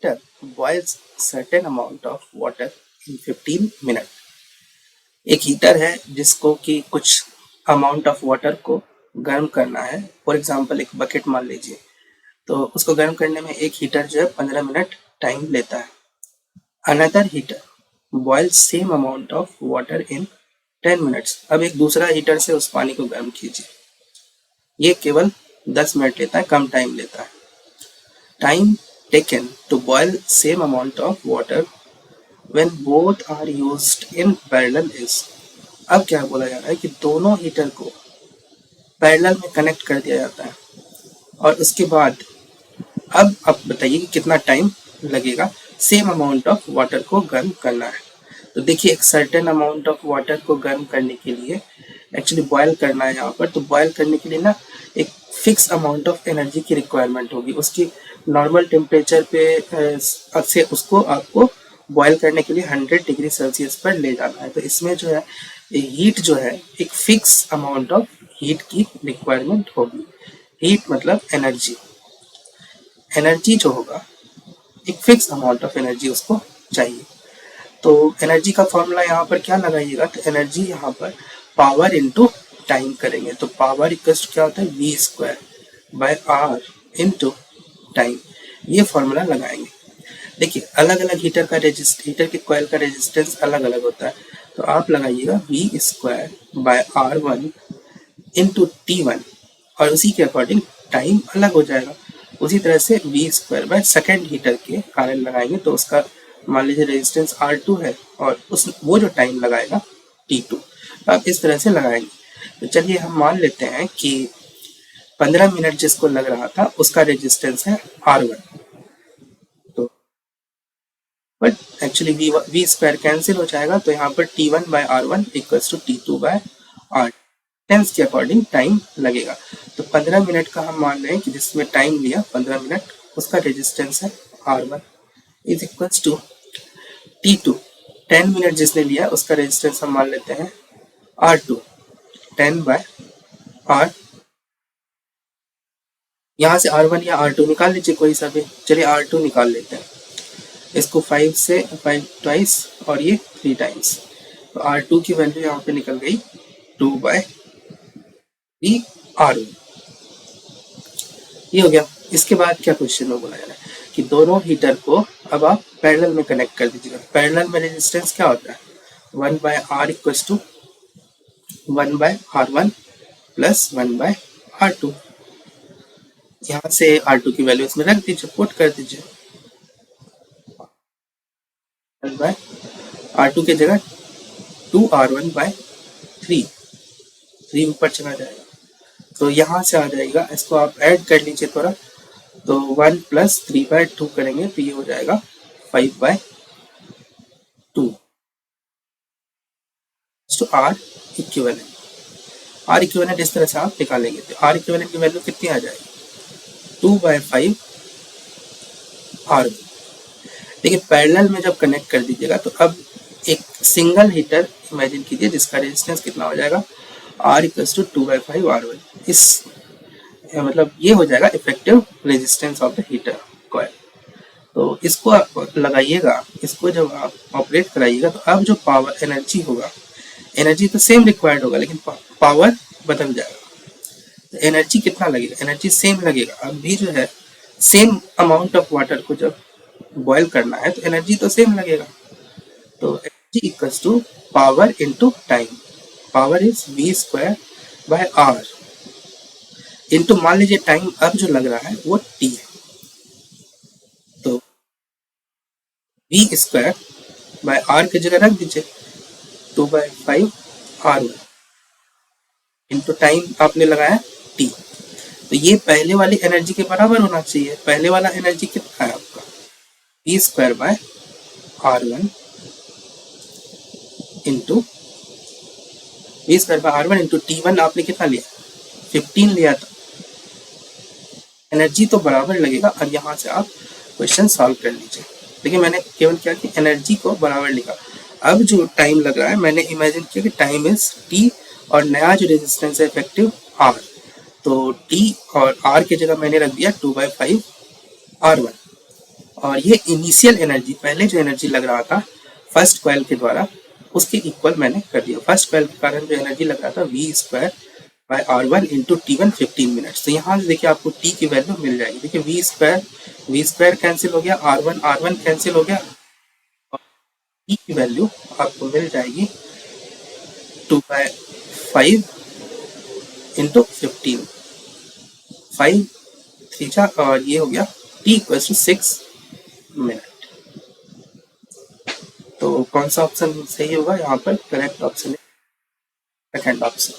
Heater boils certain amount of water in 15 minutes. एक heater है जिसको कि कुछ अमाउंट ऑफ वाटर को गर्म करना है। फॉर एग्जांपल एक बकेट मान लीजिए, तो उसको गर्म करने में एक हीटर जो है 15 मिनट टाइम लेता है। Another heater boils same amount of water in 10 minutes. अब एक दूसरा हीटर से उस पानी को गर्म कीजिए, ये केवल 10 मिनट लेता है, कम टाइम लेता है। Time taken to boil same amount of water when both are used in parallel is। अब क्या बोला जा रहा है कि दोनों हीटर को पैरेलल में कनेक्ट कर दिया जाता है और उसके बाद अब आप बताइए कि कितना टाइम लगेगा सेम अमाउंट ऑफ वाटर को गर्म करना है। तो देखिए, एक सर्टेन अमाउंट ऑफ वाटर को गर्म करने के लिए एक्चुअली बॉयल करना है यहाँ पर। तो बॉयल करने के लिए ना एक फिक्स अमाउंट ऑफ एनर्जी की रिक्वायरमेंट होगी। उसकी नॉर्मल टेम्परेचर पे से उसको आपको बॉयल करने के लिए 100 डिग्री सेल्सियस पर ले जाना है। तो इसमें जो है हीट जो है एक फिक्स अमाउंट ऑफ हीट की रिक्वायरमेंट होगी। हीट मतलब एनर्जी, एनर्जी जो होगा एक फिक्स अमाउंट ऑफ एनर्जी उसको चाहिए। तो एनर्जी का फॉर्मूला यहाँ पर क्या लगाइएगा, तो एनर्जी यहाँ पर पावर इंटू टाइम करेंगे। तो पावर इक्वल्स क्या होता है, V square by R into time, ये फॉर्मूला लगाएंगे। देखिए, अलग अलग हीटर के कॉइल का रेजिस्टेंस अलग अलग होता है। तो आप लगाइएगा V square by R one into T one और उसी के अकॉर्डिंग टाइम अलग हो जाएगा। उसी तरह से V square by second heater के कारण लगाएंगे, तो उसका मान लीजिए रेजिस्टेंस R2 है और वो जो टाइम लगाएगा T2। आप इस तरह से लगाएंगे। तो चलिए हम मान लेते हैं कि 15 मिनट जिसको लग रहा था उसका रेजिस्टेंस है R1। तो but actually V square cancel हो जाएगा, तो यहाँ पर T1 by R1 equals to T2 by R। टेंस के अकॉर्डिंग टाइम लगेगा। तो 15 मिनट का हम मान रहे हैं कि जिसमें टाइम लिया 15 मिनट, उसका रेजिस्टेंस है R1 is equals to T2। 10 minute जिसने लिया उसका रेजिस्टेंस हम मान लेते हैं R2, 10 बाय R। यहाँ से R1 या R2 निकाल लीजिए कोई सा भी। चलिए R2 निकाल लेते हैं। इसको 5 से 5 ट्वाइस और ये 3 टाइम्स। तो R2 की वैल्यू यहाँ पे निकल गई 2 बाय 3 R1। ये हो गया। इसके बाद क्या क्वेश्चन में बोला जा रहा है कि दोनों हीटर को अब आप पैरेलल में कनेक्ट कर दीजिएगा। पैरेलल में रेजिस्टेंस क्या होता है, 1 by R equals to 1 by R1 plus 1 by R2। यहाँ से R2 की वैल्यू इसमें रख दीजिए, पुट कर दीजिए। 1 बाय R2 की जगह 2R1 बाय 3 ऊपर चला जाएगा। तो यहाँ से आ जाएगा, इसको आप ऐड कर लीजिए थोड़ा। तो 1 प्लस 3 बाय 2 करेंगे तो ये हो जाएगा 5 बाय 2 तो आर इक्विवेलेंट। आर इक्विवेलेंट इस तरह से आप निकालेंगे तो आर इक्विवेलेंट की वैल्यू कितनी आ जाएगी, 2 बाय 5 आर। देखिए, पैरेलल में जब कनेक्ट कर दीजिएगा तो अब एक सिंगल हीटर इमेजिन कीजिए जिसका रेजिस्टेंस कितना हो जाएगा, are equals to 2 bye 5 R1। इस मतलब ये हो जाएगा effective resistance of the heater coil. तो इसको आप लगाइएगा, इसको जब आप ऑपरेट कराइएगा तो अब जो पावर एनर्जी होगा, एनर्जी तो सेम रिक्वायर्ड होगा लेकिन पावर बदल जाएगा। तो एनर्जी कितना लगेगा, एनर्जी सेम लगेगा। अब भी जो है सेम अमाउंट ऑफ वाटर को जब बॉयल करना है तो एनर्जी तो सेम लगेगा। तो energy equals to power into time. Power is V square by R into, मान लीजिए टाइम अब जो लग रहा है वो टी है, तो वी स्क्वायर बाय आर की जगह रख दीजिए 2 बाय 5 R1 इनटू टाइम आपने लगाया टी। तो ये पहले वाली एनर्जी के बराबर होना चाहिए। पहले वाला एनर्जी कितना है आपका, V square by R1 into V square by R1 into T1 आपने कितना लिया, 15 लिया था। एनर्जी तो बराबर लगेगा और यहाँ से आप क्वेश्चन सॉल्व कर लीजिए। देखिए, मैंने केवल क्या कि एनर्जी को बराबर लिखा। अब जो टाइम लग रहा है मैंने इमेजिन किया कि टाइम इज टी और नया जो रेजिस्टेंस है इफेक्टिव आर। तो टी और आर की जगह मैंने रख दिया 2 बाय 5 R1। और ये इनिशियल एनर्जी, पहले जो एनर्जी लग रहा था फर्स्ट कॉइल के द्वारा, उसके इक्वल मैंने कर दिया। फर्स्ट कॉइल के कारण जो एनर्जी लग रहा था V square by R one into T one 15 minutes. तो यहाँ से देखिए आपको टी की वैल्यू मिल जाएगी। देखिए वी स्क्वायर कैंसिल हो गया, आर वन कैंसिल हो गया, टी की वैल्यू आपको मिल जाएगी 2/5 इंटू 15, 5 3 और ये हो गया टी इक्वल टू 6 मिनट। तो कौन सा ऑप्शन सही होगा यहाँ पर? करेक्ट ऑप्शन है सेकंड ऑप्शन।